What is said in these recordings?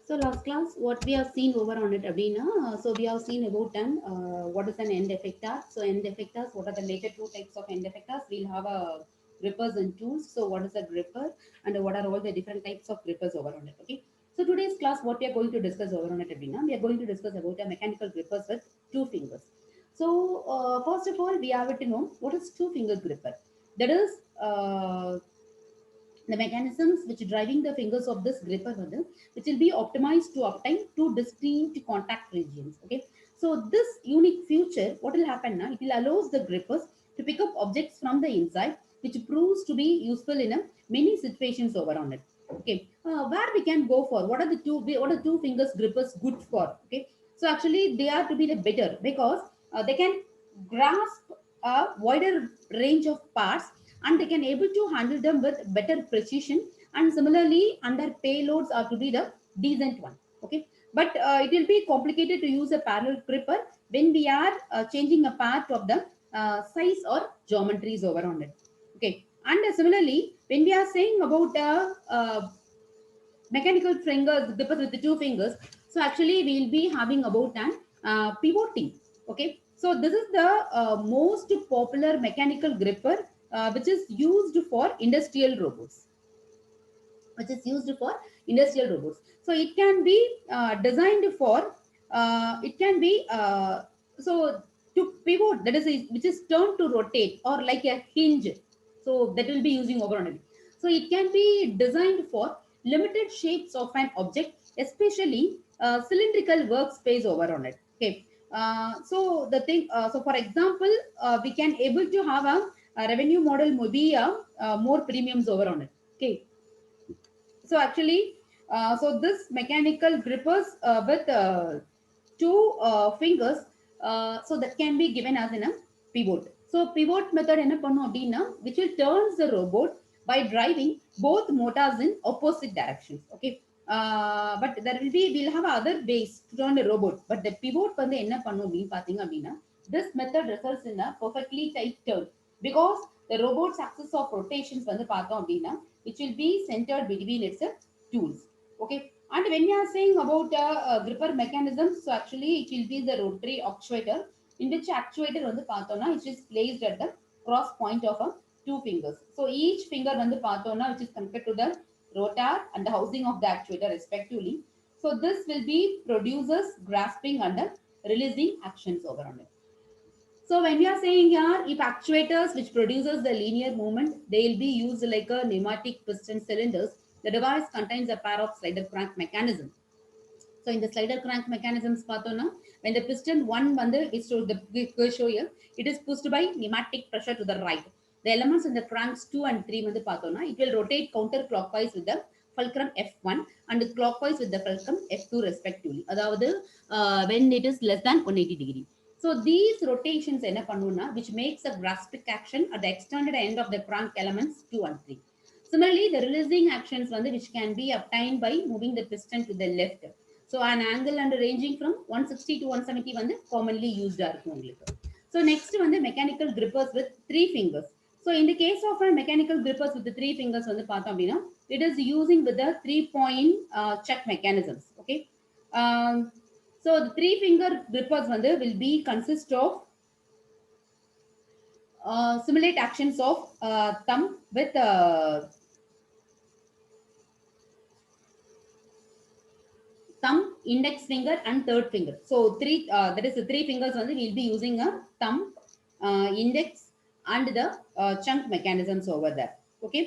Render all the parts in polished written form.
So last class, what we have seen over on it, Abdina. So we have seen about what is an end effector. So end effectors, what are the major two types of end effectors? We'll have a grippers and tools. So what is a gripper and what are all the different types of grippers over on it? Okay. So today's class, what we are going to discuss over on it, Abdina, we are going to discuss about a mechanical grippers with two fingers. So first of all, we have to know what is two finger gripper. That is the mechanisms which driving the fingers of this gripper வந்து, which will be optimized to obtain two distinct contact regions. Okay, so this unique feature, what will happen now? It will allows the grippers to pick up objects from the inside, which proves to be useful in a many situations over on it. Okay, where we can go for what are two fingers grippers good for? Okay, so actually they are to be the better because they can grasp a wider range of parts and they can able to handle them with better precision, and similarly under payloads are to be the decent one. Okay, but it will be complicated to use a parallel gripper when we are changing a part of the size or geometries over on it. Okay, and similarly when we are saying about mechanical fingers grippers with the two fingers, so actually we will be having about an pivoting. Okay, so this is the most popular mechanical gripper which is used for industrial robots, which is used for industrial robots. So it can be designed for it can be so to pivot, that is which is turned to rotate or like a hinge, so that will be using over on it. So it can be designed for limited shapes of an object, especially cylindrical workspace over on it. Okay, so the thing, so for example, we can able to have a revenue model maybe more premiums over on it. Okay, so actually so this mechanical grippers with two fingers, so that can be given as in a pivot. So pivot method என்ன பண்ணும் அப்படின்னா, which will turns the robot by driving both motors in opposite directions. Okay, but there will be, we'll have other ways to turn the robot, but the pivot வந்து என்ன பண்ணும் அப்படின்னு பாத்தீங்க அப்படின்னா, this method results in a perfectly tight turn because the robot's axis of rotations வந்து பார்த்தோம் அப்படின்னா, which will be centered between its tools. Okay, and when you are saying about gripper mechanism, so actually it will be the rotary actuator, in which actuator வந்து பார்த்தோம்னா it is placed at the cross point of two fingers. So each finger வந்து பார்த்தோம்னா which is connected to the rotor and the housing of the actuator respectively. So this will be produces grasping and releasing actions over on it. So when we are saying here, if actuators which produces the linear movement, they will be used like a pneumatic piston cylinders. The device contains a pair of slider crank mechanism. So in the slider crank mechanisms, when the piston one is to the show here, it is pushed by pneumatic pressure to the right. The elements in the cranks 2 and 3 it will rotate counterclockwise with the fulcrum F1 and clockwise with the fulcrum F2 respectively. When it is less than 180 degree. So these rotations which makes a grasping action at the extended end of the crank elements 2 and 3. Similarly, the releasing actions which can be obtained by moving the piston to the left. So an angle and ranging from 160 to 170 commonly used. So next the mechanical grippers with three fingers. So in the case of a mechanical grippers with the three fingers, it is using with the 3-point check mechanisms. Okay. So the three finger grippers will be consist of simulate actions of thumb with thumb, index finger, and third finger. So three that is the three fingers we'll be using a thumb, index, and the chunk mechanisms over there. Okay.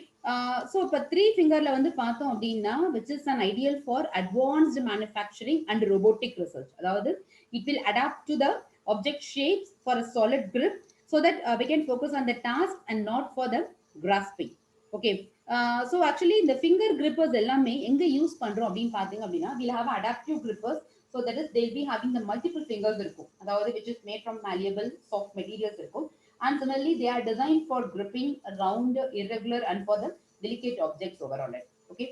So இப்போ three ஃபிங்கர்ல பார்த்தோம் அப்படின்னா, which is an ideal for advanced manufacturing and robotic research. அதாவது it will adapt to the object shapes for a solid grip so that we can focus on the task and not for the grasping. Okay. So actually இந்த finger grippers எல்லாமே எங்க use பண்றோம் அப்படின்னு பாத்தீங்க அப்படின்னா, we'll have adaptive grippers. So that is they'll be having the multiple fingers இருக்கும், அதாவது which is made from malleable soft materials இருக்கும். And similarly they are designed for gripping round, irregular, and for the delicate objects over on it. Okay.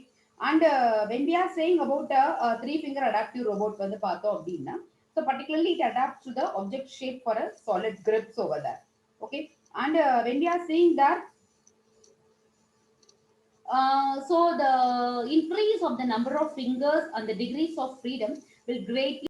And when we are saying about a three finger adaptive robot வந்து பார்த்தோம் அப்படின்னா, so particularly it adapts to the object shape for a solid grips over there. Okay. And when we are saying that So the increase of the number of fingers and the degrees of freedom will greatly